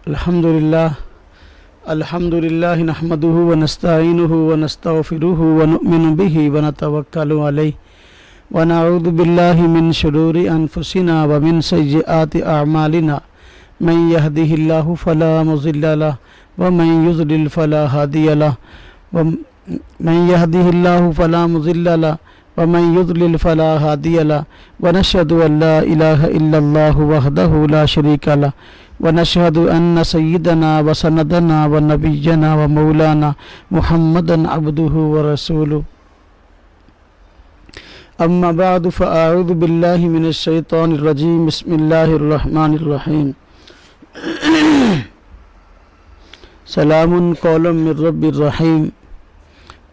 الحمدللہ نحمدہ ونستعینہ ونستغفرہ ونؤمن بہ ونتوکل علیہ ونعوذ باللہ من شرور انفسنا ومن سیئات اعمالنا من یہدہ اللہ فلا مضل لہ ومن یضلل فلا ہادی لہ من یہدہ اللہ فلا مضل لہ ومن یضلل فلا ہادی لہ ونشہد ان لا الہ الا اللہ وحدہ لا شریک لہ ونشهد أن سيدنا وسندنا ونبينا ومولانا محمدا عبده ورسوله أما بعد فأعوذ بالله من الشيطان الرجيم بسم الله الرحمن الرحيم سلام قولا من رب الرحيم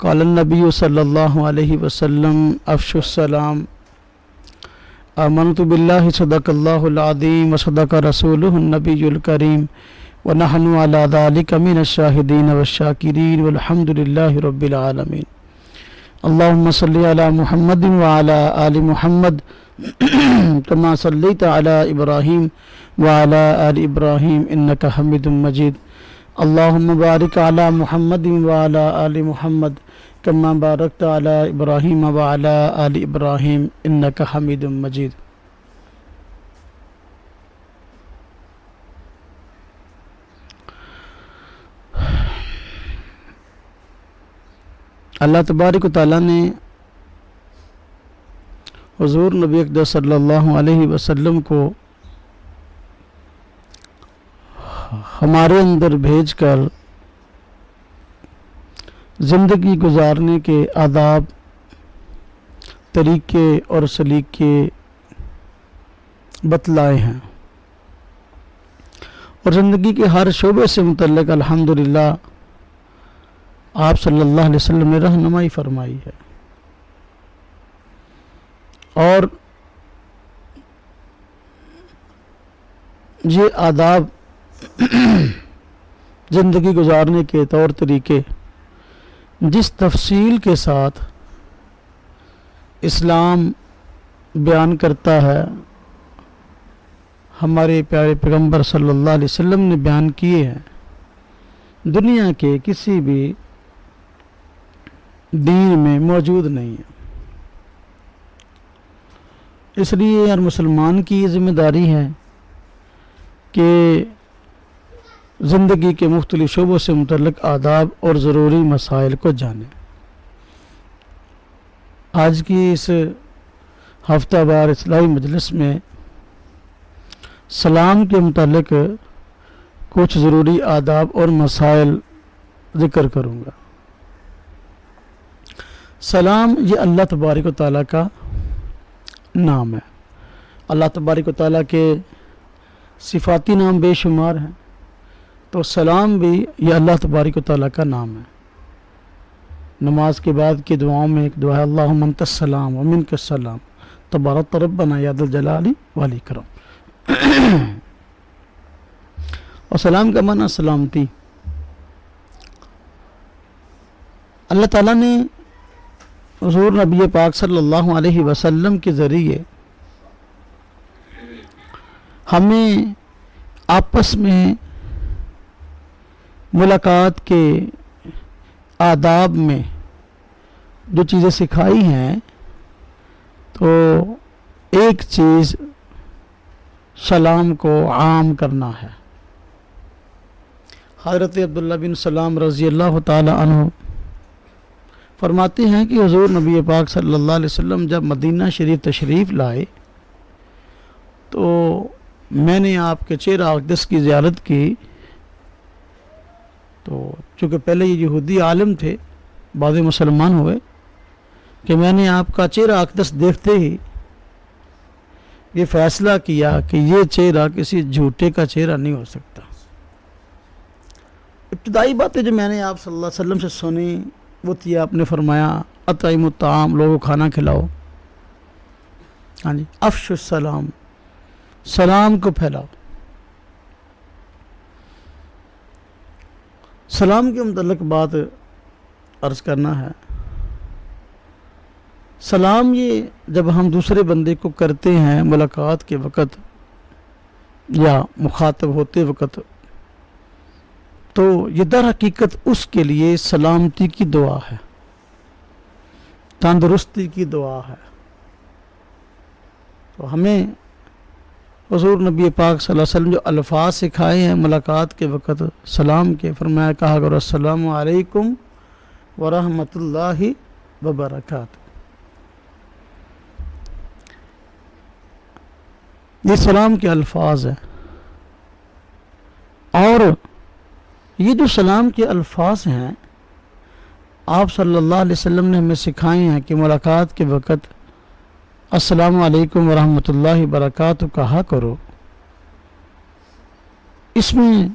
قال النبي صلى الله عليه وسلم أفشوا السلام آمنت باللہ صدق اللہ العظیم وصدق رسولہ النبی الکریم ونحن علی ذلک من الشاہدین والشاکرین والحمد للہ رب العالمین اللہم صلی علی محمد وعلی آل محمد کما صلیت علی ابراہیم وعلی آل ابراہیم انکا حمید مجید اللہم بارک علی محمد وعلی آل محمد کما بارکت علی ابراہیم وعلی آل ابراہیم انکا حمید مجید۔ اللہ تبارک و تعالیٰ نے حضور نبی اقدس صلی اللہ علیہ وسلم کو ہمارے اندر بھیج کر زندگی گزارنے کے آداب، طریقے اور سلیقے بتلائے ہیں، اور زندگی کے ہر شعبے سے متعلق الحمدللہ آپ صلی اللہ علیہ وسلم نے رہنمائی فرمائی ہے، اور یہ آداب، زندگی گزارنے کے طور طریقے جس تفصیل کے ساتھ اسلام بیان کرتا ہے، ہمارے پیارے پیغمبر صلی اللہ علیہ وسلم نے بیان کیے ہیں، دنیا کے کسی بھی دین میں موجود نہیں ہے۔ اس لیے ہر مسلمان کی یہ ذمہ داری ہے کہ زندگی کے مختلف شعبوں سے متعلق آداب اور ضروری مسائل کو جانے۔ آج کی اس ہفتہ وار اصلاحی مجلس میں سلام کے متعلق کچھ ضروری آداب اور مسائل ذکر کروں گا۔ سلام یہ اللہ تبارک و تعالیٰ کا نام ہے۔ اللہ تبارک و تعالیٰ کے صفاتی نام بے شمار ہیں، تو سلام بھی یہ اللہ تبارک و تعالیٰ کا نام ہے۔ نماز کے بعد کی دعاؤں میں ایک دعا ہے، اللہم انت السلام ومنک السلام تبارکت ربنا یا ذا الجلال والاکرام۔ اور سلام کا معنی سلامتی۔ اللہ تعالیٰ نے حضور نبی پاک صلی اللہ علیہ وسلم کے ذریعے ہمیں آپس میں ملاقات کے آداب میں جو چیزیں سکھائی ہیں، تو ایک چیز سلام کو عام کرنا ہے۔ حضرت عبداللہ بن سلام رضی اللہ تعالی عنہ فرماتے ہیں کہ حضور نبی پاک صلی اللہ علیہ وسلم جب مدینہ شریف تشریف لائے تو میں نے آپ کے چہرہ اقدس کی زیارت کی، تو چونکہ پہلے یہ یہودی عالم تھے، بعد مسلمان ہوئے، کہ میں نے آپ کا چہرہ اقدس دیکھتے ہی یہ فیصلہ کیا کہ یہ چہرہ کسی جھوٹے کا چہرہ نہیں ہو سکتا۔ ابتدائی باتیں جو میں نے آپ صلی اللہ علیہ وسلم سے سنی وہ تھی، آپ نے فرمایا اطعموا الطعام، لوگوں کو کھانا کھلاؤ، ہاں جی، افشوا السلام، سلام کو پھیلاؤ۔ سلام کے متعلق بات عرض کرنا ہے۔ سلام یہ جب ہم دوسرے بندے کو کرتے ہیں ملاقات کے وقت یا مخاطب ہوتے وقت، تو یہ در حقیقت اس کے لیے سلامتی کی دعا ہے، تندرستی کی دعا ہے۔ تو ہمیں حضور نبی پاک صلی اللہ علیہ وسلم جو الفاظ سکھائے ہیں ملاقات کے وقت سلام کے، فرمایا کہا کرو السلام علیکم ورحمۃ اللہ وبرکاتہ۔ یہ سلام کے الفاظ ہیں، اور یہ جو سلام کے الفاظ ہیں آپ صلی اللہ علیہ وسلم نے ہمیں سکھائے ہیں کہ ملاقات کے وقت السلام علیکم ورحمۃ اللہ وبرکاتہ کہا کرو۔ اس میں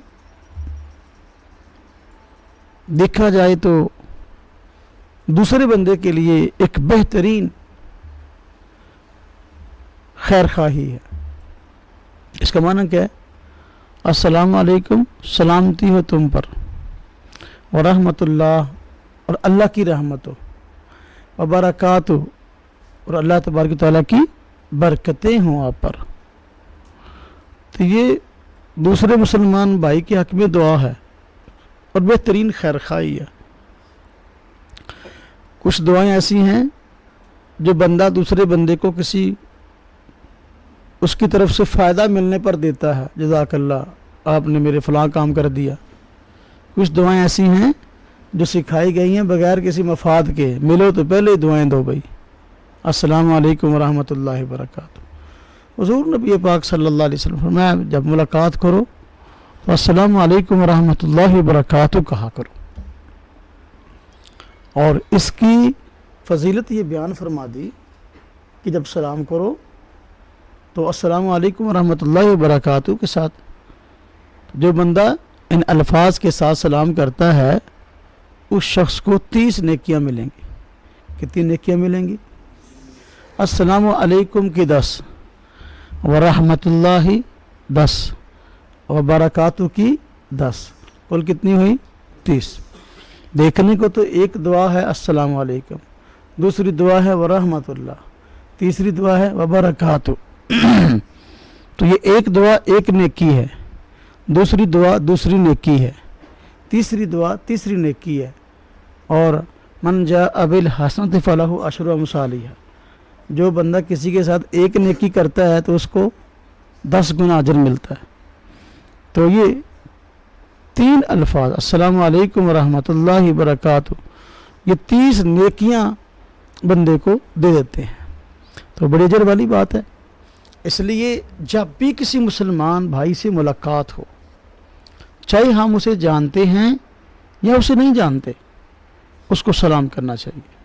دیکھا جائے تو دوسرے بندے کے لیے ایک بہترین خیر خواہی ہے۔ اس کا معنی کیا ہے؟ السلام علیکم، سلامتی ہو تم پر، ورحمۃ اللہ، اور اللہ کی رحمت ہو، وبرکاتہ، اور اللہ تبارک تعالیٰ کی برکتیں ہوں آپ پر۔ تو یہ دوسرے مسلمان بھائی کے حق میں دعا ہے اور بہترین خیر خواہی ہے۔ کچھ دعائیں ایسی ہیں جو بندہ دوسرے بندے کو کسی اس کی طرف سے فائدہ ملنے پر دیتا ہے، جزاک اللہ آپ نے میرے فلاں کام کر دیا۔ کچھ دعائیں ایسی ہیں جو سکھائی گئی ہیں بغیر کسی مفاد کے، ملو تو پہلے ہی دعائیں دو بھائی، السلام علیکم ورحمۃ اللہ وبرکاتہ۔ حضور نبی پاک صلی اللہ علیہ وسلم فرمایا جب ملاقات کرو تو السلام علیکم ورحمۃ اللہ وبرکاتہ کہا کرو۔ اور اس کی فضیلت یہ بیان فرما دی کہ جب سلام کرو تو السلام علیکم ورحمۃ اللہ وبرکاتہ کے ساتھ جو بندہ ان الفاظ کے ساتھ سلام کرتا ہے اس شخص کو 30 نیکیاں ملیں گی۔ کتنی نیکیاں ملیں گی؟ السلام علیکم کی 10، ورحمۃ اللہ 10، وبرکاتہ کی 10، کل کتنی ہوئی؟ 30۔ دیکھنے کو تو ایک دعا ہے السلام علیکم، دوسری دعا ہے ورحمۃ اللہ، تیسری دعا ہے وبرکاتہ۔ تو یہ ایک دعا ایک نیکی ہے، دوسری دعا دوسری نیکی ہے، تیسری دعا تیسری نیکی ہے۔ اور من جاء بالحسنۃ فلہ عشر امثالھا، جو بندہ کسی کے ساتھ ایک نیکی کرتا ہے تو اس کو 10 گنا اجر ملتا ہے۔ تو یہ 3 الفاظ السلام علیکم ورحمۃ اللہ وبرکاتہ، یہ 30 نیکیاں بندے کو دے دیتے ہیں، تو بڑی اجر والی بات ہے۔ اس لیے جب بھی کسی مسلمان بھائی سے ملاقات ہو، چاہے ہم اسے جانتے ہیں یا اسے نہیں جانتے، اس کو سلام کرنا چاہیے،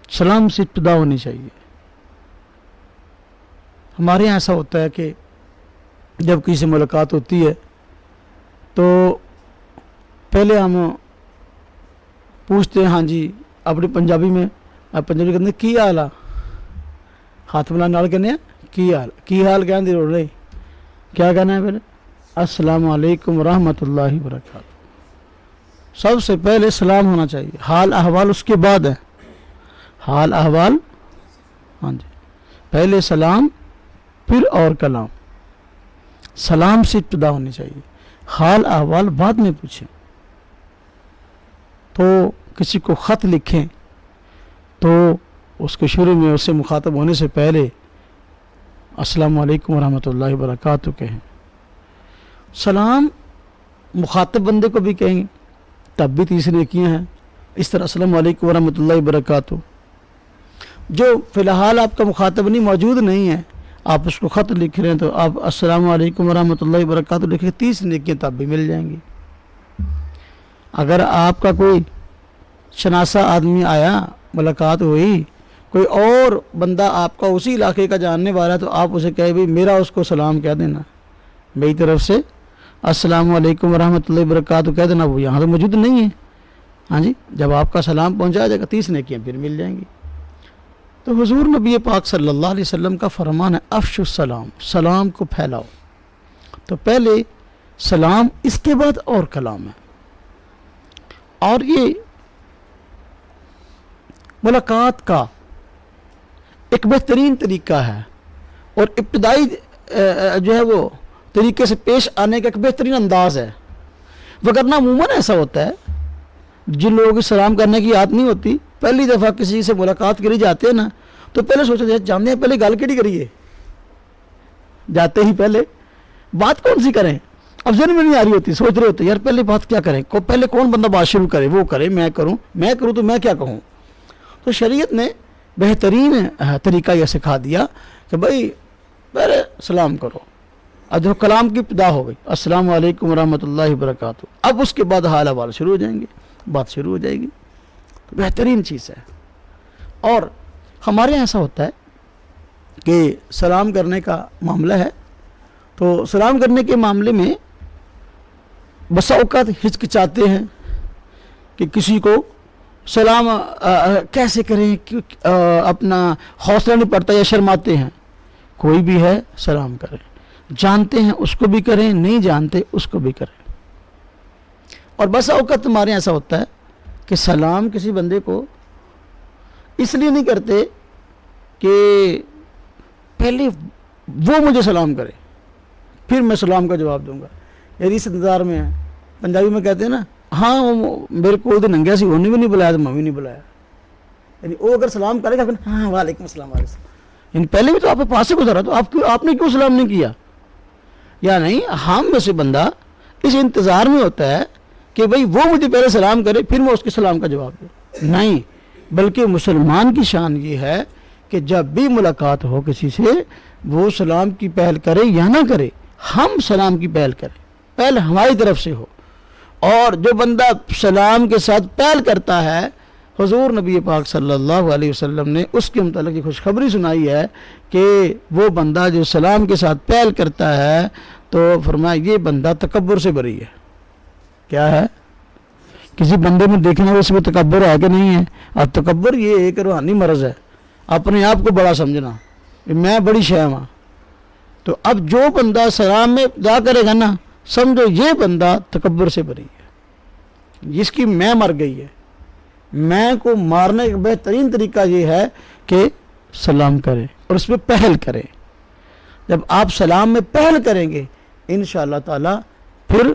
سلام سے ابتدا ہونی چاہیے۔ ہمارے یہاں ایسا ہوتا ہے کہ جب کسی سے ملاقات ہوتی ہے تو پہلے ہم پوچھتے ہیں، ہاں جی اپنی پنجابی میں، آپ پنجابی کہتے ہیں کی حال آ، ہاتھ ملا نال کہنے ہیں کی حال کہنے دی روڑ رہی، کیا کہنا ہے پھر؟ السلام علیکم ورحمۃ اللہ وبرکاتہ۔ سب سے پہلے سلام ہونا چاہیے، حال احوال اس کے بعد ہے، حال احوال، ہاں جی پہلے سلام پھر اور کلام، سلام سے ابتدا ہونی چاہیے، حال احوال بعد میں پوچھیں۔ تو کسی کو خط لکھیں تو اس کے شروع میں اس سے مخاطب ہونے سے پہلے السلام علیکم ورحمۃ اللہ وبرکاتہ کہیں۔ سلام مخاطب بندے کو بھی کہیں تب بھی 30 نیکیاں ہیں۔ اس طرح السلام علیکم ورحمۃ اللہ وبرکاتہ، جو فی الحال آپ کا مخاطب موجود نہیں ہے، آپ اس کو خط لکھ رہے ہیں تو آپ السلام علیکم ورحمۃ اللہ وبرکاتہ لکھیں، 30 نیکیاں تب بھی مل جائیں گی۔ اگر آپ کا کوئی شناسا آدمی آیا، ملاقات ہوئی، کوئی اور بندہ آپ کا اسی علاقے کا جاننے والا ہے، تو آپ اسے کہے بھی میرا اس کو سلام کہہ دینا، میری طرف سے السلام علیکم ورحمۃ اللہ وبرکاتہ کہہ دینا، وہ یہاں تو موجود نہیں ہے، ہاں جی جب آپ کا سلام پہنچا جائے گا 30 نیکیاں پھر مل جائیں گی۔ تو حضور نبی پاک صلی اللہ علیہ وسلم کا فرمان ہے افشوا السلام، سلام کو پھیلاؤ۔ تو پہلے سلام، اس کے بعد اور کلام ہے، اور یہ ملاقات کا ایک بہترین طریقہ ہے، اور ابتدائی جو ہے وہ طریقے سے پیش آنے کا ایک بہترین انداز ہے۔ وگرنہ عموماً ایسا ہوتا ہے جن لوگوں کی سلام کرنے کی عادت نہیں ہوتی، پہلی دفعہ کسی سے ملاقات کری جاتے ہیں نا تو پہلے سوچا جائے جانتے ہیں پہلے گل کیڑی کریے، جاتے ہی پہلے بات کون سی کریں، اب ذہن میں نہیں آ رہی ہوتی، سوچ رہے ہوتے یار پہلے بات کیا کریں، پہلے کون بندہ بات شروع کرے، وہ کرے، میں کروں تو میں کیا کہوں۔ تو شریعت نے بہترین طریقہ یہ سکھا دیا کہ بھائی پہلے سلام کرو، اب جو کلام کی ابتدا ہو گئی السلام علیکم ورحمۃ اللہ وبرکاتہ، اب اس کے بعد حال احوال شروع ہو جائیں گے، بات شروع ہو جائے گی، تو بہترین چیز ہے۔ اور ہمارے یہاں ایسا ہوتا ہے کہ سلام کرنے کا معاملہ ہے، تو سلام کرنے کے معاملے میں بسا اوقات ہچکچاتے ہیں کہ کسی کو سلام کیسے کریں، اپنا حوصلہ نہیں پڑتا یا شرماتے ہیں۔ کوئی بھی ہے سلام کریں، جانتے ہیں اس کو بھی کریں، نہیں جانتے اس کو بھی کریں۔ اور بسا اوقات ہمارے ایسا ہوتا ہے کہ سلام کسی بندے کو اس لیے نہیں کرتے کہ پہلے وہ مجھے سلام کرے پھر میں سلام کا جواب دوں گا، یعنی اس انتظار میں ہے۔ پنجابی میں کہتے ہیں نا، ہاں وہ میرے کو ادھر ننگیا سی انہیں بھی نہیں بلایا تو میں بھی نہیں بلایا، یعنی وہ اگر سلام کرے گا ہاں وعلیکم السلام علیکم السلام، یعنی پہلے بھی تو آپ کے پاس سے گزرا تو آپ نے کیوں سلام نہیں کیا؟ یا نہیں، ہم میں سے بندہ اس انتظار میں ہوتا ہے کہ بھئی وہ مجھے پہلے سلام کرے پھر میں اس کے سلام کا جواب دوں، نہیں، بلکہ مسلمان کی شان یہ ہے کہ جب بھی ملاقات ہو کسی سے وہ سلام کی پہل کرے یا نہ کرے، ہم سلام کی پہل کریں، پہل ہماری طرف سے ہو۔ اور جو بندہ سلام کے ساتھ پہل کرتا ہے، حضور نبی پاک صلی اللہ علیہ وسلم نے اس کے متعلق خوشخبری سنائی ہے کہ وہ بندہ جو سلام کے ساتھ پہل کرتا ہے تو فرمایا یہ بندہ تکبر سے بری ہے۔ کیا ہے؟ کسی بندے میں دیکھنا اس میں تکبر ہے کہ نہیں ہے؟ اور تکبر یہ ایک روحانی مرض ہے، اپنے آپ کو بڑا سمجھنا، میں بڑی شے ہوں۔ تو اب جو بندہ سلام میں ابتدا کرے گا نا، سمجھو یہ بندہ تکبر سے بری ہے، جس کی میں مر گئی ہے۔ میں کو مارنے کا بہترین طریقہ یہ ہے کہ سلام کریں اور اس میں پہل کریں۔ جب آپ سلام میں پہل کریں گے انشاءاللہ تعالی پھر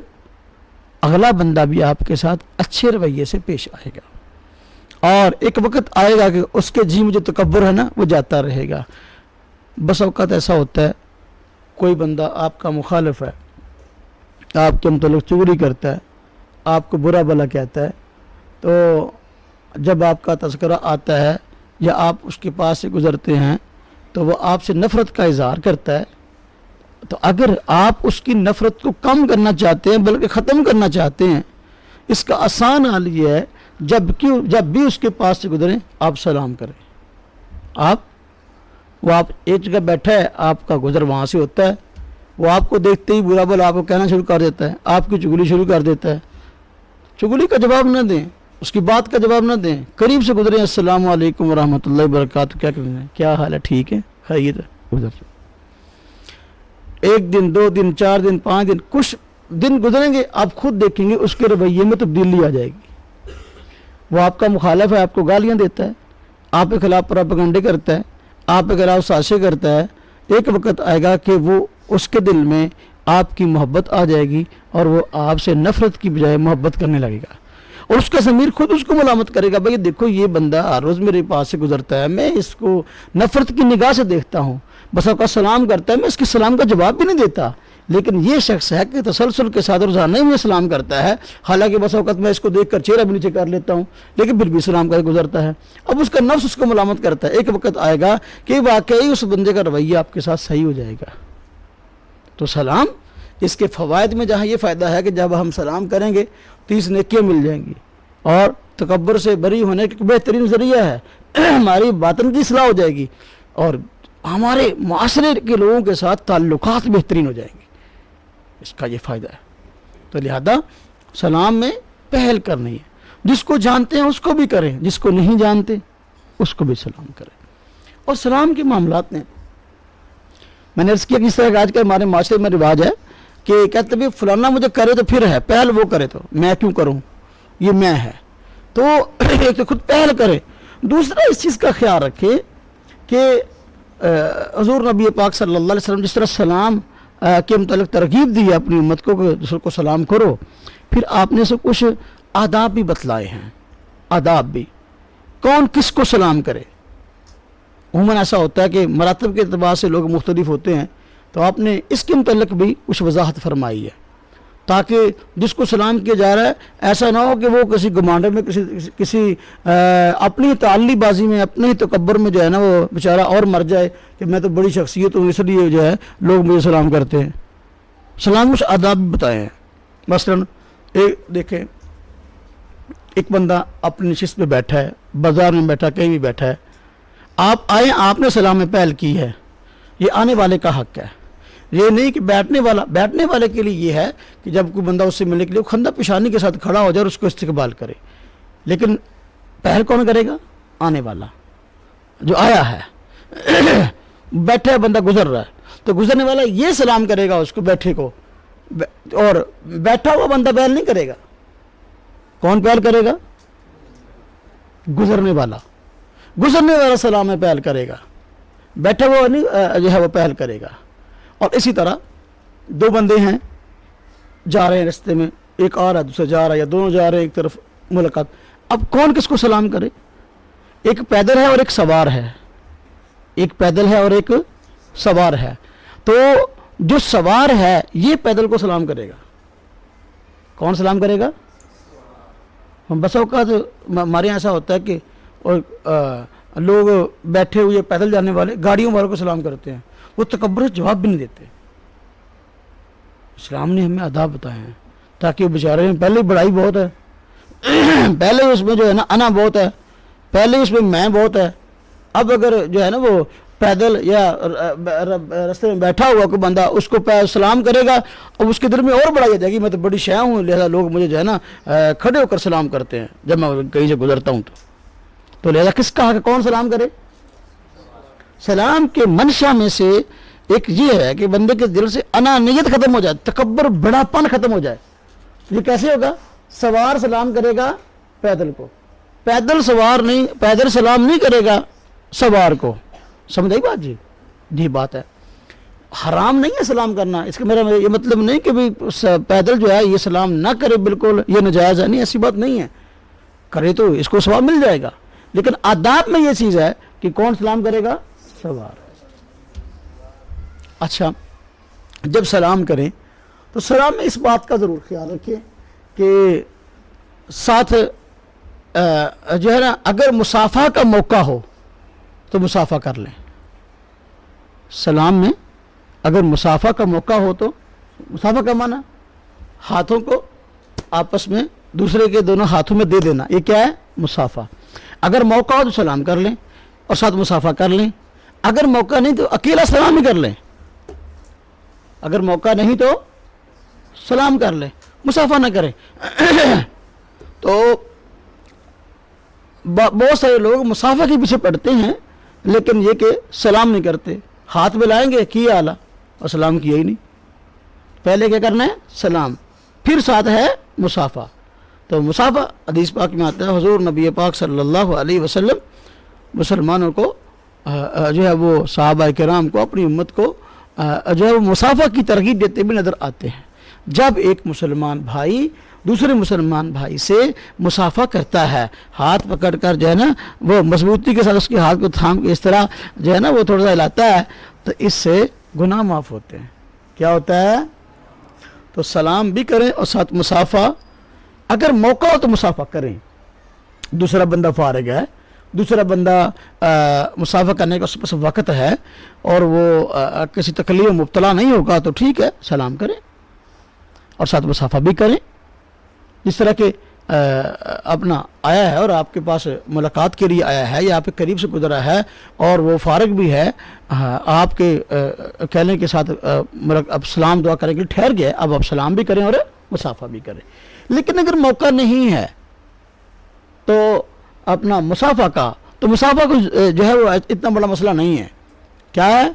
اگلا بندہ بھی آپ کے ساتھ اچھے رویے سے پیش آئے گا، اور ایک وقت آئے گا کہ اس کے جی میں جو تکبر ہے نا وہ جاتا رہے گا۔ بس اوقات ایسا ہوتا ہے کوئی بندہ آپ کا مخالف ہے، آپ کے متعلق چغلی کرتا ہے، آپ کو برا بھلا کہتا ہے، تو جب آپ کا تذکرہ آتا ہے یا آپ اس کے پاس سے گزرتے ہیں تو وہ آپ سے نفرت کا اظہار کرتا ہے، تو اگر آپ اس کی نفرت کو کم کرنا چاہتے ہیں بلکہ ختم کرنا چاہتے ہیں، اس کا آسان حل یہ ہے جب بھی اس کے پاس سے گزریں آپ سلام کریں۔ وہ آپ ایک جگہ بیٹھا ہے، آپ کا گزر وہاں سے ہوتا ہے، وہ آپ کو دیکھتے ہی برا بھلا آپ کو کہنا شروع کر دیتا ہے، آپ کی چغلی شروع کر دیتا ہے۔ چغلی کا جواب نہ دیں، اس کی بات کا جواب نہ دیں، قریب سے گزریں، السلام علیکم ورحمۃ اللہ وبرکاتہ، کیا کریں، کیا حال ہے، ٹھیک ہے، خیریت ہے، گزر۔ ایک دن، 2 دن، 4 دن، 5 دن، کچھ دن گزریں گے، آپ خود دیکھیں گے اس کے رویے میں تبدیلی آ جائے گی۔ وہ آپ کا مخالف ہے، آپ کو گالیاں دیتا ہے، آپ کے خلاف پروپیگنڈے کرتا ہے، آپ کے خلاف سازشیں کرتا ہے، ایک وقت آئے گا کہ وہ اس کے دل میں آپ کی محبت آ جائے گی اور وہ آپ سے نفرت کی بجائے محبت کرنے لگے گا، اور اس کا ضمیر خود اس کو ملامت کرے گا، بھائی دیکھو یہ بندہ ہر روز میرے پاس سے گزرتا ہے، میں اس کو نفرت کی نگاہ سے دیکھتا ہوں، بس آپ کا سلام کرتا ہے، میں اس کے سلام کا جواب بھی نہیں دیتا، لیکن یہ شخص ہے کہ تسلسل کے ساتھ روزانہ ہی مجھے سلام کرتا ہے، حالانکہ بس اوقات میں اس کو دیکھ کر چہرہ بھی نیچے کر لیتا ہوں لیکن پھر بھی سلام کر گزرتا ہے۔ اب اس کا نفس اس کو ملامت کرتا ہے، ایک وقت آئے گا کہ واقعی اس بندے کا رویہ آپ کے ساتھ صحیح ہو جائے گا۔ تو سلام، اس کے فوائد میں جہاں یہ فائدہ ہے کہ جب ہم سلام کریں گے 30 نیکیاں مل جائیں گی، اور تکبر سے بری ہونے کا بہترین ذریعہ ہے، ہماری باطن کی اصلاح ہو جائے گی اور ہمارے معاشرے کے لوگوں کے ساتھ تعلقات بہترین ہو جائیں گے، اس کا یہ فائدہ ہے۔ تو لہذا سلام میں پہل کرنی ہے، جس کو جانتے ہیں اس کو بھی کریں، جس کو نہیں جانتے اس کو بھی سلام کریں۔ اور سلام کے معاملات میں نے عرض کیا کہ اس طرح کا آج کل ہمارے معاشرے میں رواج ہے کہ کہتے بھی فلانا مجھے کرے تو پھر ہے، پہل وہ کرے تو میں کیوں کروں، یہ میں ہے، تو ایک تو خود پہل کرے، دوسرا اس چیز کا خیال رکھے کہ حضور نبی پاک صلی اللہ علیہ وسلم جس طرح سلام کے متعلق ترغیب دی ہے اپنی امت کو کہ دوسروں کو سلام کرو، پھر آپ نے سے کچھ آداب بھی بتلائے ہیں، آداب بھی، کون کس کو سلام کرے۔ عموماً ایسا ہوتا ہے کہ مراتب کے اعتبار سے لوگ مختلف ہوتے ہیں، تو آپ نے اس کے متعلق بھی کچھ وضاحت فرمائی ہے تاکہ جس کو سلام کیا جا رہا ہے ایسا نہ ہو کہ وہ کسی گمانڈ میں کسی اپنی تعلی بازی میں، اپنے ہی تکبر میں جو ہے نا وہ بیچارہ اور مر جائے کہ میں تو بڑی شخصیت ہوں اس لیے جو ہے لوگ مجھے سلام کرتے ہیں۔ سلام کچھ آداب بھی بتائے ہیں۔ مثلاً دیکھیں، ایک بندہ اپنی نشست پہ بیٹھا ہے، بازار میں بیٹھا، کہیں بھی بیٹھا ہے، آپ آئیں، آپ نے سلام میں پہل کی ہے، یہ آنے والے کا حق ہے۔ یہ نہیں کہ بیٹھنے والے کے لیے یہ ہے کہ جب کوئی بندہ اس سے ملنے کے لیے خندہ پیشانی کے ساتھ کھڑا ہو جائے اور اس کو استقبال کرے، لیکن پہل کون کرے گا؟ آنے والا جو آیا ہے۔ بیٹھا ہے بندہ گزر رہا ہے تو گزرنے والا یہ سلام کرے گا اس کو، بیٹھے کو، اور بیٹھا ہوا بندہ پہل نہیں کرے گا۔ کون پہل کرے گا؟ گزرنے والا سلام میں پہل کرے گا، بیٹھا ہوا نہیں جو ہے وہ پہل کرے گا۔ اور اسی طرح دو بندے ہیں جا رہے ہیں رستے میں، ایک آ رہا ہے دوسرا جا رہا ہے، یا دونوں جا رہے ہیں ایک طرف ملاقات، اب کون کس کو سلام کرے؟ ایک پیدل ہے اور ایک سوار ہے، ایک پیدل ہے اور ایک سوار ہے، تو جو سوار ہے یہ پیدل کو سلام کرے گا۔ کون سلام کرے گا؟ بس اوقات ہمارے یہاں ایسا ہوتا ہے کہ لوگ بیٹھے ہوئے پیدل جانے والے گاڑیوں والوں کو سلام کرتے ہیں، وہ تکبر سے جواب بھی نہیں دیتے۔ اسلام نے ہمیں آداب بتائے ہیں تاکہ وہ بیچارے ہیں، پہلے بڑائی بہت ہے، پہلے اس میں جو ہے نا انا بہت ہے، پہلے اس میں میں بہت ہے، اب اگر جو ہے نا وہ پیدل یا رستے میں بیٹھا ہوا کوئی بندہ اس کو سلام کرے گا، اب اس کے دل میں اور بڑائی آ جائے گی، میں تو بڑی شے ہوں، لہذا لوگ مجھے جو ہے نا کھڑے ہو کر سلام کرتے ہیں جب میں کہیں سے گزرتا ہوں تو لہذا کس کا حق کون سلام کرے؟ سلام کے منشا میں سے ایک یہ ہے کہ بندے کے دل سے انانیت ختم ہو جائے، تکبر، بڑا پن ختم ہو جائے۔ یہ کیسے ہوگا؟ سوار سلام کرے گا پیدل کو، پیدل سلام نہیں کرے گا سوار کو۔ سمجھ آئی بات؟ جی بات ہے، حرام نہیں ہے سلام کرنا، اس کا میرا یہ مطلب نہیں کہ پیدل جو ہے یہ سلام نہ کرے، بالکل یہ ناجائز ہے، نہیں، ایسی بات نہیں ہے، کرے تو اس کو ثواب مل جائے گا، لیکن آداب میں یہ چیز ہے کہ کون سلام کرے گا؟ سوار۔ اچھا، جب سلام کریں تو سلام میں اس بات کا ضرور خیال رکھیں کہ ساتھ جو ہے نا اگر مصافحہ کا موقع ہو تو مصافحہ کر لیں۔ سلام میں اگر مصافحہ کا موقع ہو تو مصافحہ کا معنی ہاتھوں کو آپس میں دوسرے کے دونوں ہاتھوں میں دے دینا، یہ کیا ہے؟ مصافحہ۔ اگر موقع ہو تو سلام کر لیں اور ساتھ مصافحہ کر لیں، اگر موقع نہیں تو اکیلا سلام ہی کر لیں، اگر موقع نہیں تو سلام کر لیں، مصافحہ نہ کریں۔ تو بہت سارے لوگ مصافحہ کے پیچھے پڑتے ہیں لیکن یہ کہ سلام نہیں کرتے، ہاتھ ملائیں گے کیا اعلیٰ اور سلام کیا ہی نہیں۔ پہلے کیا کرنا ہے؟ سلام، پھر ساتھ ہے مصافحہ۔ تو مصافحہ حدیث پاک میں آتا ہے، حضور نبی پاک صلی اللہ علیہ وسلم مسلمانوں کو جو ہے وہ صحابہ کرام کو، اپنی امت کو جو ہے وہ مصافحہ کی ترغیب دیتے بھی نظر آتے ہیں۔ جب ایک مسلمان بھائی دوسرے مسلمان بھائی سے مصافحہ کرتا ہے، ہاتھ پکڑ کر جو ہے نا وہ مضبوطی کے ساتھ اس کے ہاتھ کو تھام کے اس طرح جو ہے نا وہ تھوڑا سا ہلاتا ہے، تو اس سے گناہ معاف ہوتے ہیں۔ کیا ہوتا ہے؟ تو سلام بھی کریں اور ساتھ مصافحہ، اگر موقع ہو تو مصافحہ کریں، دوسرا بندہ فارغ ہے، دوسرا بندہ مصافحہ کرنے کا اس کے پاس وقت ہے اور وہ کسی تکلیف میں مبتلا نہیں ہوگا تو ٹھیک ہے، سلام کریں اور ساتھ مصافحہ بھی کریں۔ جس طرح کہ اپنا آیا ہے اور آپ کے پاس ملاقات کے لیے آیا ہے یا آپ کے قریب سے گزرا ہے اور وہ فارغ بھی ہے، آپ کے کہنے کے ساتھ اب سلام دعا کرنے کے لیے ٹھہر گیا، اب آپ سلام بھی کریں اور مصافحہ بھی کریں۔ لیکن اگر موقع نہیں ہے تو اپنا مصافحہ کا، تو مصافحہ کو جو ہے وہ اتنا بڑا مسئلہ نہیں ہے، کیا ہے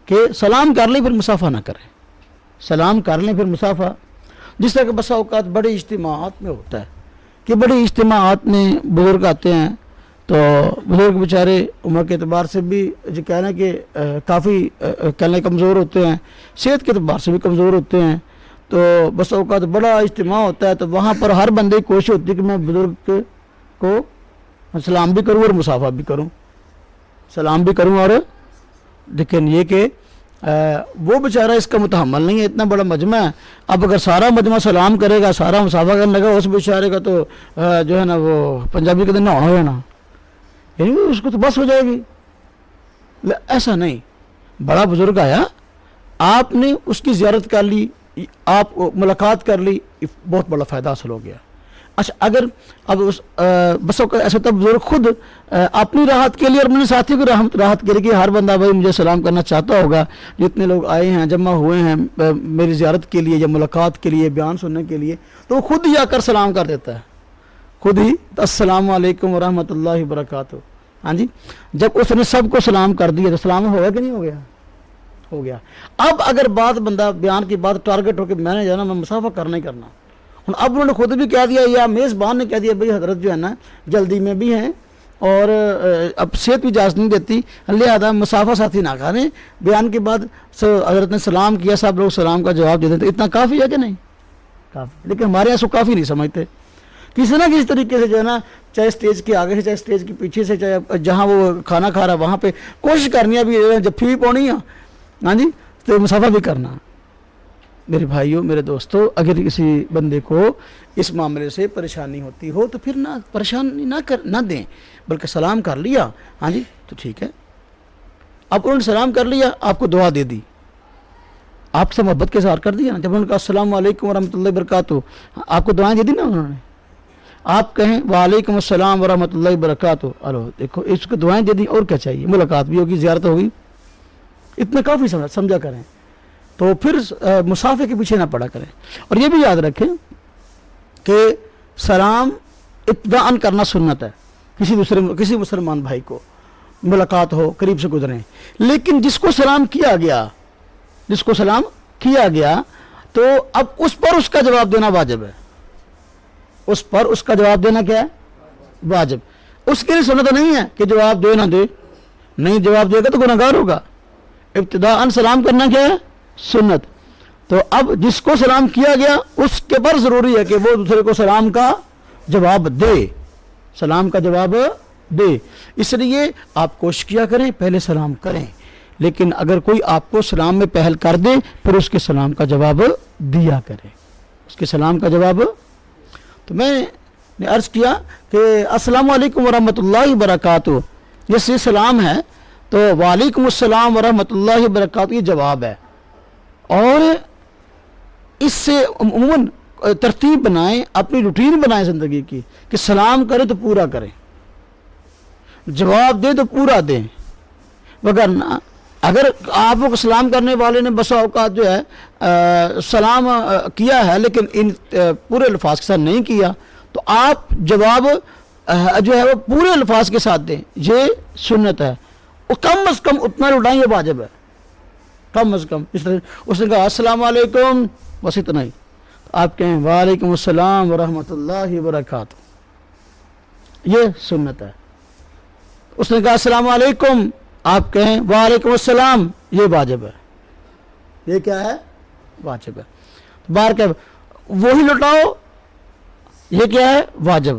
کہ سلام کر لیں پھر مصافحہ نہ کریں، سلام کر لیں پھر مصافحہ۔ جس طرح کہ بسا اوقات بڑے اجتماعات میں ہوتا ہے کہ بڑے اجتماعات میں بزرگ آتے ہیں تو بزرگ بیچارے عمر کے اعتبار سے بھی جو کہنا کہ کافی کہنے کمزور ہوتے ہیں، صحت کے اعتبار سے بھی کمزور ہوتے ہیں، تو بس اوقات بڑا اجتماع ہوتا ہے تو وہاں پر ہر بندے کی کوشش ہوتی ہے کہ میں بزرگ کو سلام بھی کروں اور مصافحہ بھی کروں، سلام بھی کروں اور لیکن یہ کہ وہ بیچارہ اس کا متحمل نہیں ہے، اتنا بڑا مجمع ہے، اب اگر سارا مجمع سلام کرے گا، سارا مصافحہ کرنے لگا، اس بیچارے کا تو جو ہے نا وہ پنجابی کے دن نہانا ہو جانا، یعنی اس کو تو بس ہو جائے گی۔ ایسا نہیں، بڑا بزرگ آیا، آپ نے اس کی زیارت کر لی، آپ ملاقات کر لی، بہت بڑا فائدہ حاصل ہو گیا۔ اچھا اگر اب بس ایسا ہوتا بزرگ خود اپنی راحت کے لیے اور اپنے ساتھی کو راحت کے لیے کہ ہر بندہ بھائی مجھے سلام کرنا چاہتا ہوگا، جتنے لوگ آئے ہیں جمع ہوئے ہیں میری زیارت کے لیے یا ملاقات کے لیے بیان سننے کے لیے، تو وہ خود ہی آ کر سلام کر دیتا ہے، خود ہی السلام علیکم ورحمۃ اللہ وبرکاتہ۔ ہاں جی، جب اس نے سب کو سلام کر دیا تو سلام ہو گیا کہ نہیں ہو گیا؟ ہو گیا۔ اب اگر بات بندہ بیان کی بات ٹارگٹ ہو کہ میں نے جانا میں مصافحہ کرنا ہی کرنا، اب انہوں نے خود بھی کہہ دیا یا میزبان نے کہہ دیا بھئی حضرت جو ہے نا جلدی میں بھی ہیں اور اب صحت بھی اجازت نہیں دیتی، لہٰذا مصافحہ ساتھی نہ کریں، بیان کے بعد حضرت نے سلام کیا، سب لوگ سلام کا جواب دے دیں، تو اتنا کافی ہے کہ نہیں؟ کافی۔ لیکن ہمارے یہاں سو کافی نہیں سمجھتے، کسی نہ کسی طریقے سے جو ہے نا چاہے اسٹیج کے آگے سے چاہے اسٹیج کے پیچھے سے چاہے جہاں وہ کھانا کھا رہا ہے وہاں پہ کوشش کرنی ہے بھی جب بھی پاؤنی ہے، ہاں جی، تو مصافحہ بھی کرنا۔ میرے بھائیوں میرے دوستوں، اگر کسی بندے کو اس معاملے سے پریشانی ہوتی ہو تو پھر نہ پریشانی نہ دیں، بلکہ سلام کر لیا، ہاں جی تو ٹھیک ہے۔ اب انہوں نے سلام کر لیا، آپ کو دعا دے دی، آپ سے محبت کے اظہار کر دیا نا، جب انہوں نے کہا السلام علیکم ورحمۃ اللہ وبرکاتہ، آپ کو دعائیں دے دی نا انہوں نے، آپ کہیں وعلیکم السلام ورحمۃ اللہ وبرکاتہ، الو دیکھو اس کو دعائیں دے دی، اور کیا چاہیے؟ ملاقات بھی ہوگی، زیارت ہوگی، اتنا کافی سمجھا کریں، تو پھر مصافحے کے پیچھے نہ پڑا کریں۔ اور یہ بھی یاد رکھیں کہ سلام ابتداءً کرنا سنت ہے، کسی مسلمان بھائی کو ملاقات ہو، قریب سے گزریں، لیکن جس کو سلام کیا گیا تو اب اس پر اس کا جواب دینا واجب ہے، اس پر اس کا جواب دینا کیا ہے؟ واجب۔ اس کے لیے سنت نہیں ہے کہ جواب دے نہ دے، نہیں جواب دے گا تو گناہگار ہوگا۔ ابتداءً سلام کرنا کیا ہے؟ سنت۔ تو اب جس کو سلام کیا گیا اس کے پر ضروری ہے کہ وہ دوسرے کو سلام کا جواب دے، سلام کا جواب دے۔ اس لیے آپ کوشش کیا کریں پہلے سلام کریں، لیکن اگر کوئی آپ کو سلام میں پہل کر دے پھر اس کے سلام کا جواب دیا کریں، اس کے سلام کا جواب۔ تو میں نے عرض کیا کہ السلام علیکم ورحمۃ اللہ وبرکاتہ یہ سلام ہے، تو وعلیکم السلام ورحمۃ اللہ وبرکاتہ یہ جواب ہے، اور اس سے عموماً ترتیب بنائیں، اپنی روٹین بنائیں زندگی کی کہ سلام کریں تو پورا کریں، جواب دیں تو پورا دیں، وگرنہ اگر آپ کو سلام کرنے والے نے بسا اوقات جو ہے سلام کیا ہے لیکن ان پورے الفاظ کے ساتھ نہیں کیا، تو آپ جواب جو ہے وہ پورے الفاظ کے ساتھ دیں، یہ سنت ہے، وہ کم از کم اتنا لوٹائیں، یہ واجب ہے، کم از کم۔ اس نے کہا السلام علیکم، بس اتنا ہی، آپ کہیں وعلیکم السلام ورحمۃ اللہ وبرکاتہ، یہ سنت ہے۔ اس نے کہا السلام علیکم، آپ کہیں وعلیکم السلام، یہ واجب ہے، یہ کیا ہے؟ واجب ہے۔ بار کہ وہی لوٹاؤ، یہ کیا ہے؟ واجب،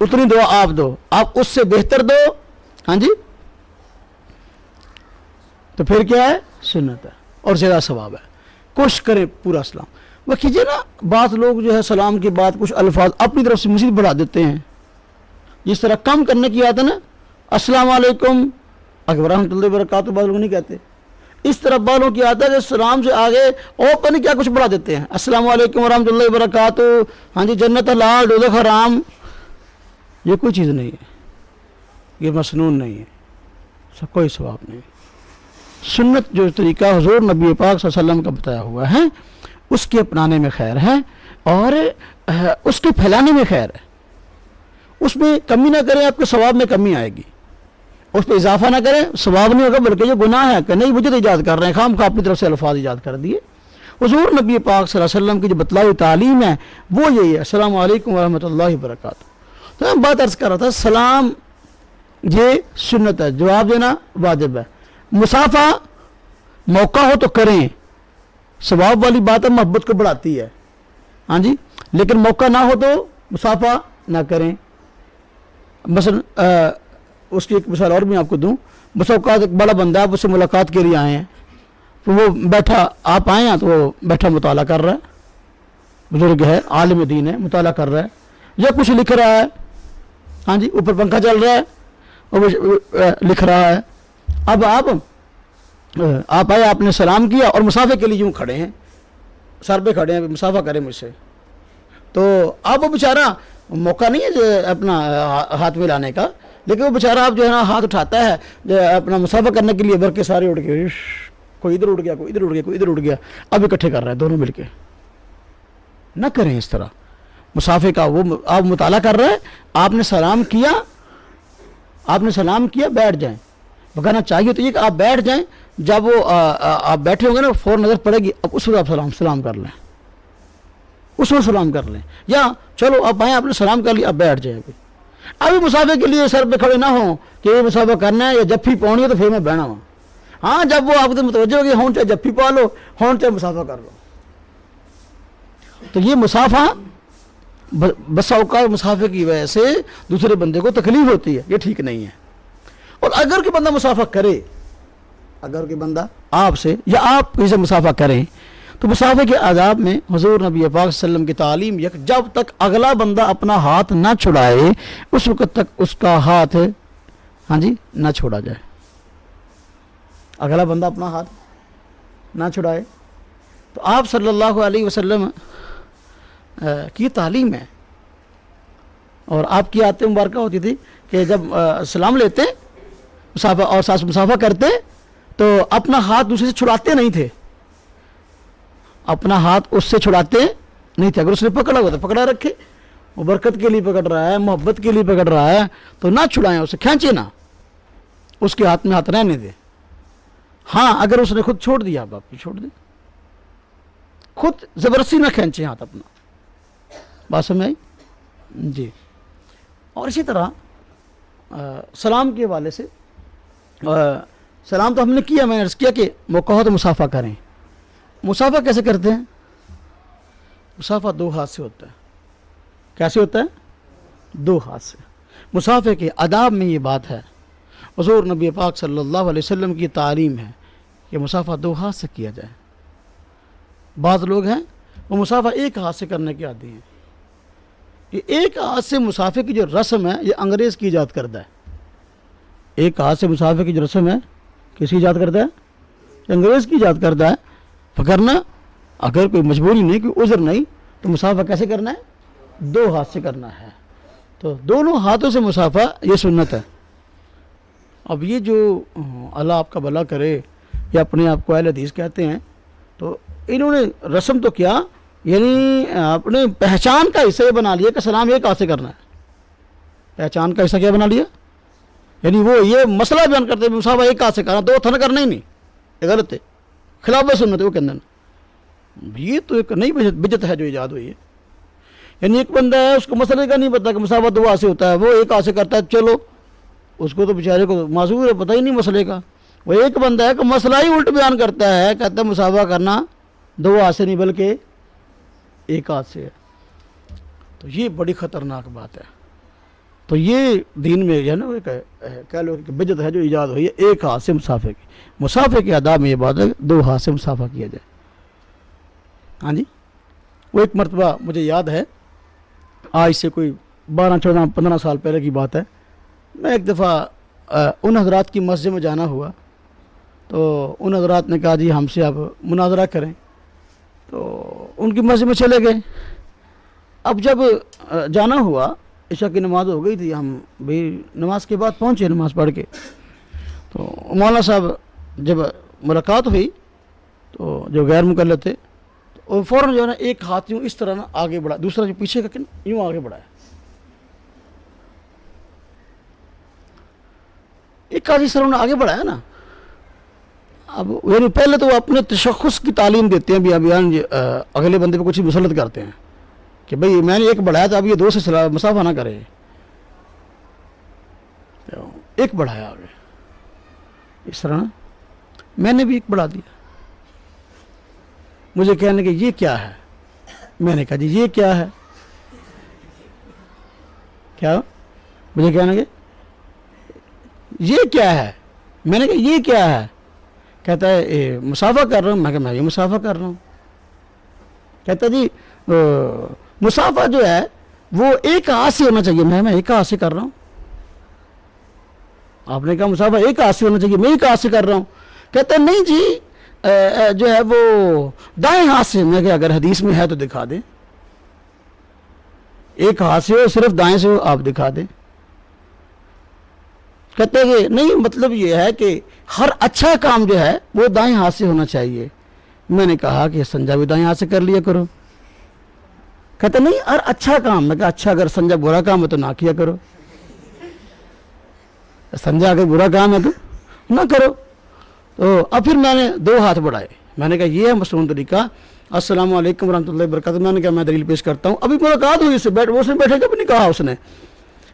اتنی دعا آپ دو، آپ اس سے بہتر دو، ہاں جی تو پھر کیا ہے؟ سنت ہے اور زیادہ ثواب ہے۔ کوشش کریں پورا سلام۔ وہ کیجیے نا، بعض لوگ جو ہے سلام کے بعد کچھ الفاظ اپنی طرف سے مزید بڑھا دیتے ہیں، جس طرح کم کرنے کی عادت ہے نا، السلام علیکم ورحمۃ اللہ وبرکاتہ بعض لوگ نہیں کہتے، اس طرح بالوں کی عادت ہے کہ سلام سے آگے اور پتہ نہیں کیا کچھ بڑھا دیتے ہیں، السلام علیکم ورحمۃ اللہ وبرکاتہ، ہاں جی جنت حلال دوزخ حرام، یہ کوئی چیز نہیں ہے، یہ مسنون نہیں ہے، کوئی ثواب نہیں۔ سنت جو طریقہ حضور نبی پاک صلی اللہ علیہ وسلم کا بتایا ہوا ہے اس کے اپنانے میں خیر ہے اور اس کے پھیلانے میں خیر ہے، اس میں کمی نہ کریں، آپ کے ثواب میں کمی آئے گی، اس پہ اضافہ نہ کریں، ثواب نہیں ہوگا بلکہ یہ گناہ ہے کہ نہیں مجھے ایجاد کر رہے ہیں، خام خواہ اپنی طرف سے الفاظ ایجاد کر دیے۔ حضور نبی پاک صلی اللہ علیہ وسلم کی جو بتلائی تعلیم ہے وہ یہی ہے، السلام علیکم ورحمۃ اللہ وبرکاتہ۔ تو میں بات عرض کر رہا تھا، سلام یہ سنت ہے، جواب دینا واجب ہے۔ مسافہ موقع ہو تو کریں، ثواب والی بات ہے، محبت کو بڑھاتی ہے، ہاں جی، لیکن موقع نہ ہو تو مسافہ نہ کریں۔ مثلا اس کی ایک مثال اور بھی آپ کو دوں، بس اوقات ایک بڑا بندہ آپ اس سے ملاقات کے لیے آئے ہیں، تو وہ بیٹھا، آپ آئے ہیں تو وہ بیٹھا مطالعہ کر رہا ہے، بزرگ ہے، عالم دین ہے، مطالعہ کر رہا ہے یا کچھ لکھ رہا ہے، ہاں جی، اوپر پنکھا چل رہا ہے اور وہ لکھ رہا ہے۔ اب آپ آئے، آپ نے سلام کیا اور مسافے کے لیے یوں کھڑے ہیں، سر پہ کھڑے ہیں، مسافہ کریں مجھ سے، تو آپ وہ بیچارہ موقع نہیں ہے جو اپنا ہاتھ میں لانے کا، لیکن وہ بیچارہ آپ جو ہے نا ہاتھ اٹھاتا ہے جو اپنا مسافہ کرنے کے لیے، بھر کے سارے اٹھ کے، کوئی ادھر اٹھ گیا، کوئی ادھر اٹھ گیا، کوئی ادھر اٹھ گیا، اب اکٹھے کر رہے ہیں دونوں مل کے۔ نہ کریں اس طرح مسافے کا، وہ آپ مطالعہ کر رہے ہیں، آپ نے سلام کیا، بیٹھ جائیں، بگانا چاہیے تو یہ کہ آپ بیٹھ جائیں، جب وہ آپ بیٹھے ہوں گے نا فوراً نظر پڑے گی، اب اس وقت آپ سلام کر لیں، اس وقت سلام کر لیں، یا چلو آپ آئیں، آپ نے سلام کر لیا، اب بیٹھ جائیں۔ ابھی مسافے کے لیے سر پہ کھڑے نہ ہوں کہ یہ مسافہ کرنا ہے یا جفی پاؤنی ہے تو پھر میں بہنا ہوں، ہاں جب وہ آپ کو متوجہ ہوگی، ہون چاہے جفی پا لو، ہون چاہے مسافہ کر لو۔ تو یہ مسافہ بس اوقات مسافے کی وجہ سے دوسرے بندے کو تکلیف ہوتی ہے، یہ ٹھیک نہیں ہے۔ اور اگر کہ بندہ مسافہ کرے، اگر کہ بندہ آپ سے یا آپ کسی سے مسافہ کریں، تو مسافے کے آداب میں حضور نبی پاک صلی اللہ علیہ وسلم کی تعلیم یہ کہ جب تک اگلا بندہ اپنا ہاتھ نہ چھڑائے اس وقت تک اس کا ہاتھ، ہاں جی، نہ چھوڑا جائے۔ اگلا بندہ اپنا ہاتھ نہ چھڑائے، تو آپ صلی اللہ علیہ وسلم کی تعلیم ہے، اور آپ کی عادت مبارکہ ہوتی تھی کہ جب سلام لیتے مسافہ اور ساتھ مسافہ کرتے تو اپنا ہاتھ دوسرے سے چھڑاتے نہیں تھے، اپنا ہاتھ اس سے چھڑاتے نہیں تھے۔ اگر اس نے پکڑا ہوا تو پکڑا رکھے، وہ برکت کے لیے پکڑ رہا ہے، محبت کے لیے پکڑ رہا ہے تو نہ چھڑائیں، اسے کھینچے نہ، اس کے ہاتھ میں ہاتھ رہنے دیں۔ ہاں اگر اس نے خود چھوڑ دیا، آپ بھی چھوڑ دیں، خود زبردستی نہ کھینچیں ہاتھ اپنا، بات سمجھ آئی جی۔ اور اسی طرح سلام کے حوالے سے، سلام تو ہم نے کیا، میں نے عرض کیا کہ موقع ہو تو مسافہ کریں۔ مسافہ کیسے کرتے ہیں؟ مسافہ دو ہاتھ سے ہوتا ہے۔ کیسے ہوتا ہے؟ دو ہاتھ سے۔ مسافے کے آداب میں یہ بات ہے، حضور نبی پاک صلی اللہ علیہ وسلم کی تعلیم ہے کہ مسافہ دو ہاتھ سے کیا جائے۔ بعض لوگ ہیں وہ مسافہ ایک ہاتھ سے کرنے کے عادی ہیں۔ یہ ایک ہاتھ سے مسافے کی جو رسم ہے یہ انگریز کی ایجاد کردہ ہے۔ ایک ہاتھ سے مسافے کی جو رسم ہے کس کی ایجاد کردہ ہے؟ انگریز کی ایجاد کردہ ہے۔ پکڑنا اگر کوئی مجبوری نہیں، کوئی عذر نہیں، تو مسافہ کیسے کرنا ہے؟ دو ہاتھ سے کرنا ہے۔ تو دونوں ہاتھوں سے مسافہ یہ سنت ہے۔ اب یہ جو اللہ آپ کا بھلا کرے یا اپنے آپ کو اہل حدیث کہتے ہیں، تو انہوں نے رسم تو کیا، یعنی اپنے پہچان کا حصہ یہ بنا لیا کہ سلام ایک ہاتھ سے کرنا ہے۔ پہچان کا حصہ کیا بنا لیا؟ یعنی وہ یہ مسئلہ بیان کرتے ہیں مسافہ ایک ہاتھ سے کرنا، دو تھن کرنا ہی نہیں، یہ غلط ہے، خلاف سنت ہے وہ کہندن۔ یہ تو ایک نئی بدعت ہے جو ایجاد ہوئی ہے۔ یعنی ایک بندہ ہے اس کو مسئلے کا نہیں پتا کہ مسافہ دو ہاتھ سے ہوتا ہے، وہ ایک ہاتھ سے کرتا ہے، چلو اس کو تو بیچارے کو معذور ہے، پتہ ہی نہیں مسئلے کا۔ وہ ایک بندہ ہے کہ مسئلہ ہی الٹ بیان کرتا ہے، کہتا ہے مسافہ کرنا دو ہاتھ سے نہیں بلکہ ایک ہاتھ سے ہے۔ تو یہ بڑی خطرناک بات ہے۔ تو یہ دین میں ہے نا کہہ لو کہ بدعت ہے جو ایجاد ہوئی ہے ایک ہاتھ سے مسافے کی۔ مسافے کے آداب میں یہ بات ہے کہ دو ہاتھ سے مسافہ کیا جائے۔ ہاں جی، وہ ایک مرتبہ مجھے یاد ہے، آج سے کوئی 12-14-15 سال پہلے کی بات ہے، میں ایک دفعہ ان حضرات کی مسجد میں جانا ہوا، تو ان حضرات نے کہا جی ہم سے آپ مناظرہ کریں، تو ان کی مسجد میں چلے گئے۔ اب جب جانا ہوا، عشاء کی نماز ہو گئی تھی، ہم بھی نماز کے بعد پہنچے نماز پڑھ کے، تو مولانا صاحب جب ملاقات ہوئی تو جو غیر مکلف تھے، تو فوراً جو ہے نا ایک ہاتھ یوں اس طرح نا آگے بڑھا، دوسرا جو پیچھے کا یوں آگے بڑھایا، ایک ہاتھ اس طرح انہوں نے آگے بڑھایا نا۔ اب یعنی پہلے تو وہ اپنے تشخص کی تعلیم دیتے ہیں، بھی اگلے بندے پہ کچھ مسلط کرتے ہیں کہ بھئی میں نے ایک بڑھایا تھا، اب یہ دو سے مسافہ نہ کرے۔ ایک بڑھایا آگے، اس طرح میں نے بھی ایک بڑھا دیا. مجھے کہنے کہ یہ کیا ہے؟ میں نے کہا جی یہ کیا ہے؟ کیا؟ مجھے کہنے کہ یہ کیا ہے؟ میں نے کہا یہ کیا ہے؟ کہتا ہے مسافہ کر رہا ہوں. میں کہا میں بھی مسافہ کر رہا ہوں. کہتا جی مسافہ جو ہے وہ ایک ہاتھ سے ہونا چاہیے. میں ایک ہاتھ سے کر رہا ہوں. آپ نے کہا مسافہ ایک ہاتھ سے ہونا چاہیے، میں ایک ہاتھ سے کر رہا ہوں. کہتا ہے نہیں جی جو ہے وہ دائیں ہاتھ سے. میں کہ اگر حدیث میں ہے تو دکھا دیں، ایک ہاتھ سے ہو صرف دائیں سے ہو آپ دکھا دیں. کہتے ہیں کہ نہیں مطلب یہ ہے کہ ہر اچھا کام جو ہے وہ دائیں ہاتھ سے ہونا چاہیے. میں نے کہا کہ سنجا بھی دائیں ہاتھ سے کر لیا کرو. کہتے نہیں ہر اچھا کام. میں کہا اچھا اگر سنجا برا کام ہے تو نہ کیا کرو. سنجا اگر برا کام ہے تو نہ کرو. تو اب پھر میں نے 2 ہاتھ بڑھائے. میں نے کہا یہ ہے مصنون طریقہ. السلام علیکم ورحمۃ اللہ وبرکاتہ. میں نے کہا میں دلیل پیش کرتا ہوں. ابھی ملاقات ہوئی اس سے اس نے بیٹھے کبھی نہیں کہا اس نے.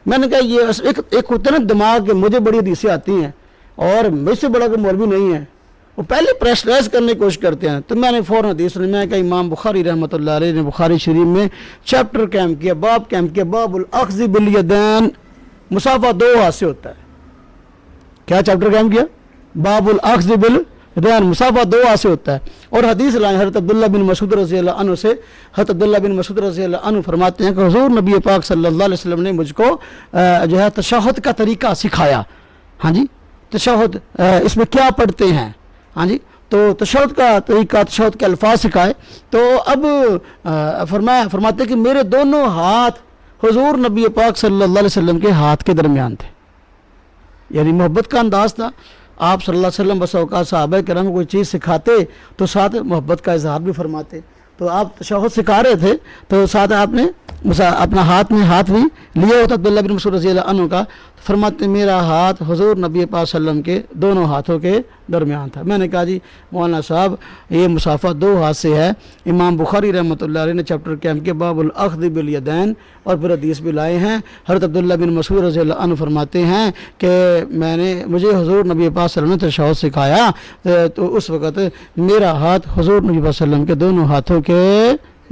میں نے کہا یہ ایک ہوتا ہے نا دماغ کے مجھے بڑی حدیثیں آتی ہیں اور مجھ سے بڑا کوئی مولوی نہیں ہے، وہ پہلے پریشرائز کرنے کی کوشش کرتے ہیں. تو میں نے فوراً حدیث میں کہا امام بخاری رحمۃ اللہ علیہ نے بخاری شریف میں چیپٹر قائم کیا، باب قائم کیا، باب الاخذ بالیدین، مسافہ 2 ہاتھ سے ہوتا ہے. کیا چیپٹر قائم کیا؟ باب الاخذ بالیدین، مسافہ 2 ہاتھ سے ہوتا ہے. اور حدیث لائیں حضرت عبداللہ بن مسعود رضی اللہ عنہ سے. حضرت عبداللہ بن مسعود رضی اللہ عنہ فرماتے ہیں کہ حضور نبی پاک صلی اللہ علیہ وسلم نے مجھ کو جو ہے تشہد کا طریقہ سکھایا. ہاں جی تشہد اس میں کیا پڑھتے ہیں، ہاں جی تو تشہد کا طریقہ، تشہد کے الفاظ سکھائے. تو اب فرماتے کہ میرے دونوں ہاتھ حضور نبی پاک صلی اللہ علیہ وسلم کے ہاتھ کے درمیان تھے. یعنی محبت کا انداز تھا. آپ صلی اللہ علیہ وسلم بس اوقات صحابہ کرام کوئی چیز سکھاتے تو ساتھ محبت کا اظہار بھی فرماتے. تو آپ تشہد سکھا رہے تھے تو ساتھ آپ نے اپنا ہاتھ میں ہاتھ بھی لیا ہوتا عبداللہ بن مسعود رضی اللہ عنہ کا. فرماتے میرا ہاتھ حضور نبی پاک صلی اللہ علیہ وسلم کے دونوں ہاتھوں کے درمیان تھا. میں نے کہا جی مولانا صاحب یہ مسافہ 2 ہاتھ سے ہے. امام بخاری رحمۃ اللہ علیہ نے چیپٹر قائم کیا باب الاخذ بالیدین اور پھر حدیث بھی لائے ہیں. حضرت عبداللہ بن مسعود رضی اللہ عنہ فرماتے ہیں کہ مجھے حضور نبی پاک صلی اللہ علیہ وسلم نے تشہد سکھایا تو اس وقت میرا ہاتھ حضور نبی پاک صلی اللہ علیہ وسلم کے دونوں ہاتھوں کے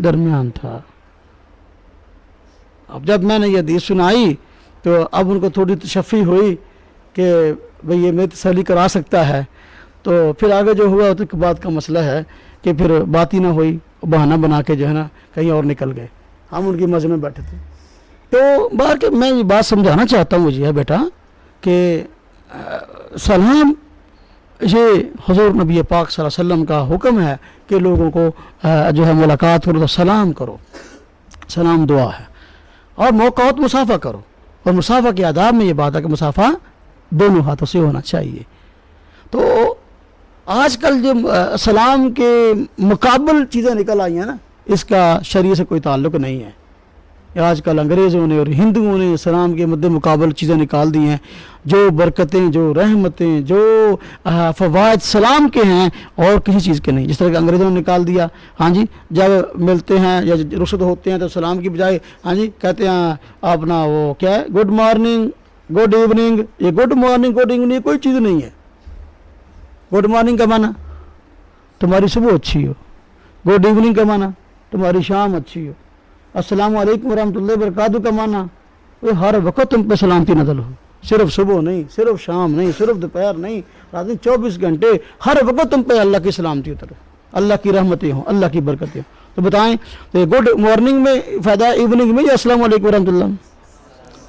درمیان تھا. اب جب میں نے یہ حدیث سنائی تو اب ان کو تھوڑی تشفی ہوئی کہ بھئی یہ میں تسلی کرا سکتا ہے. تو پھر آگے جو ہوا تو بات کا مسئلہ ہے کہ پھر بات ہی نہ ہوئی، بہانہ بنا کے جو ہے نا کہیں اور نکل گئے. ہم ان کی مزے میں بیٹھے تھے. تو باہر کے میں یہ بات سمجھانا چاہتا ہوں مجھے بیٹا کہ سلام یہ حضور نبی پاک صلی اللہ علیہ وسلم کا حکم ہے کہ لوگوں کو جو ہے ملاقات کرو تو سلام کرو. سلام دعا ہے. اور موقعات مسافہ کرو. اور مسافہ کے آداب میں یہ بات ہے کہ مسافہ دونوں ہاتھوں سے ہونا چاہیے. تو آج کل جو سلام کے مقابل چیزیں نکل آئی ہیں نا اس کا شریعت سے کوئی تعلق نہیں ہے. آج کل انگریزوں نے اور ہندوؤں نے سلام کے مد مقابل چیزیں نکال دی ہیں. جو برکتیں، جو رحمتیں، جو فوائد سلام کے ہیں اور کسی چیز کے نہیں. جس طرح کہ انگریزوں نے نکال دیا، ہاں جی جب ملتے ہیں یا رخصت ہوتے ہیں تو سلام کی بجائے ہاں جی کہتے ہیں اپنا وہ کیا ہے گڈ مارننگ، گڈ ایوننگ. یہ گڈ مارننگ گڈ ایوننگ کوئی چیز نہیں ہے. گڈ مارننگ کا معنی تمہاری صبح اچھی ہو. گڈ ایوننگ کا معنی تمہاری شام اچھی ہو. السلام علیکم ورحمۃ اللہ وبرکاتہ کا معنی ہر وقت تم پہ سلامتی نازل ہو. صرف صبح نہیں، صرف شام نہیں، صرف دوپہر نہیں، رات 24 گھنٹے ہر وقت تم پہ اللہ کی سلامتی اترے، اللہ کی رحمتیں ہوں، اللہ کی برکتیں ہوں. تو بتائیں تو گڈ مارننگ میں فائدہ ایوننگ میں یا السلام علیکم ورحمۃ اللہ؟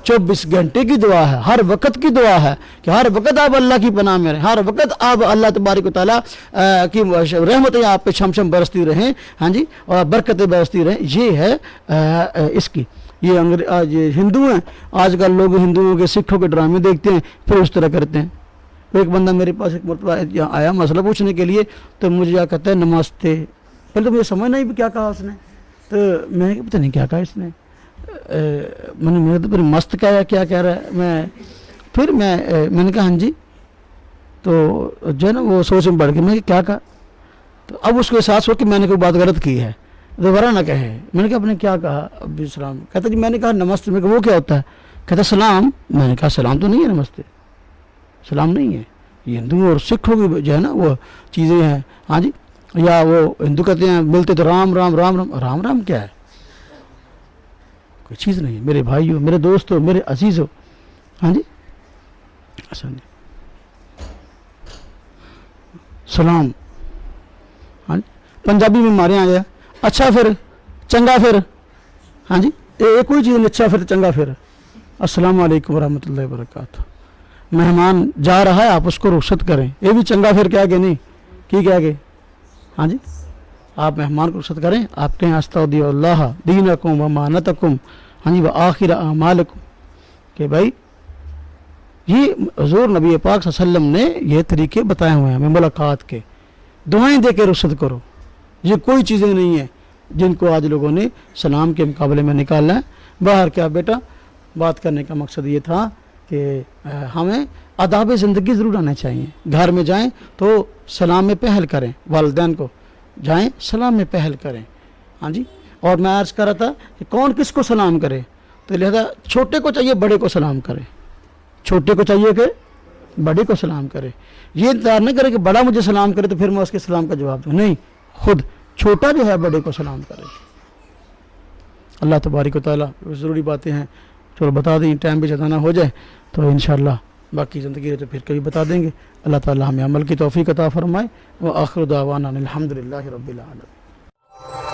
24 گھنٹے کی دعا ہے، ہر وقت کی دعا ہے کہ ہر وقت آپ اللہ کی پناہ میں رہیں، ہر وقت آپ اللہ تبارک و تعالیٰ کی رحمتیں آپ پہ چھم چھم برستی رہیں، ہاں جی اور برکتیں برستی رہیں. یہ ہے اس کی. یہ ہندو ہیں. آج کل لوگ ہندوؤں کے سکھوں کے ڈرامے دیکھتے ہیں پھر اس طرح کرتے ہیں. ایک بندہ میرے پاس ایک مرتبہ آیا مسئلہ پوچھنے کے لیے تو مجھے کیا کہتا ہے نمستے. پہلے تو مجھے سمجھ نہیں کیا کہا اس نے. تو میں نے پتہ نہیں کیا کہا اس نے. میں نے تو پھر مست کہا کیا کہہ رہا ہے. میں نے کہا ہاں جی. تو جو ہے نا وہ سوچ میں پڑ گئی میں کیا کہا. تو اب اس کو احساس ہو کہ میں نے کوئی بات غلط کی ہے دوبارہ نہ کہے. میں نے کہا آپ نے کیا کہا ابھی السلام. کہتا جی میں نے کہا نمستے. میں کہا وہ کیا ہوتا ہے؟ کہتا سلام. میں نے کہا سلام تو نہیں ہے نمستے. سلام نہیں ہے. یہ ہندوؤں اور سکھوں کی جو ہے نا وہ چیزیں ہیں. ہاں جی. یا وہ ہندو کہتے ہیں ملتے تو رام رام رام رام. رام رام کیا ہے؟ کوئی چیز نہیں. میرے بھائی ہو، میرے دوست ہو، میرے عزیز ہو. ہاں جی. ایسا نہیں. سلام. ہاں جی. پنجابی میں ہمارے یہاں آیا اچھا پھر چنگا پھر. ہاں جی. کوئی چیز نہیں. اچھا پھر چنگا پھر. السلام علیکم ورحمۃ اللہ وبرکاتہ. مہمان جا رہا ہے آپ اس کو رخصت کریں. یہ بھی چنگا پھر کیا کہ نہیں کی کیا کہ. ہاں جی. آپ مہمان کو رخصت کریں. آپ کہیں استودع اللہ دینکم و امانتکم. ہاں جی. وآخر اعمالکم. کہ بھائی یہ حضور نبی پاک صلی اللہ علیہ وسلم نے یہ طریقے بتائے ہوئے ہیں ہمیں ملاقات کے. دعائیں دے کے رخصت کرو. یہ کوئی چیزیں نہیں ہیں جن کو آج لوگوں نے سلام کے مقابلے میں نکالا ہے. باہر کیا بیٹا بات کرنے کا مقصد یہ تھا کہ ہمیں آداب زندگی ضرور آنے چاہیے. گھر میں جائیں تو سلام میں پہل کریں. والدین کو جائیں سلام میں پہل کریں. ہاں جی. اور میں عرض کر رہا تھا کہ کون کس کو سلام کرے. تو لہذا چھوٹے کو چاہیے بڑے کو سلام کرے. چھوٹے کو چاہیے کہ بڑے کو سلام کرے. یہ انتظار نہ کرے کہ بڑا مجھے سلام کرے تو پھر میں اس کے سلام کا جواب دوں. نہیں، خود چھوٹا جو ہے بڑے کو سلام کرے. اللہ تبارک و تعالیٰ ضروری باتیں ہیں چلو بتا دیں. ٹائم بھی زیادہ نہ ہو جائے تو انشاءاللہ باقی زندگی ہے تو پھر کبھی بتا دیں گے. اللہ تعالیٰ ہمیں عمل کی توفیق عطا فرمائے. وآخر دعوانا الحمدللہ رب العالمین.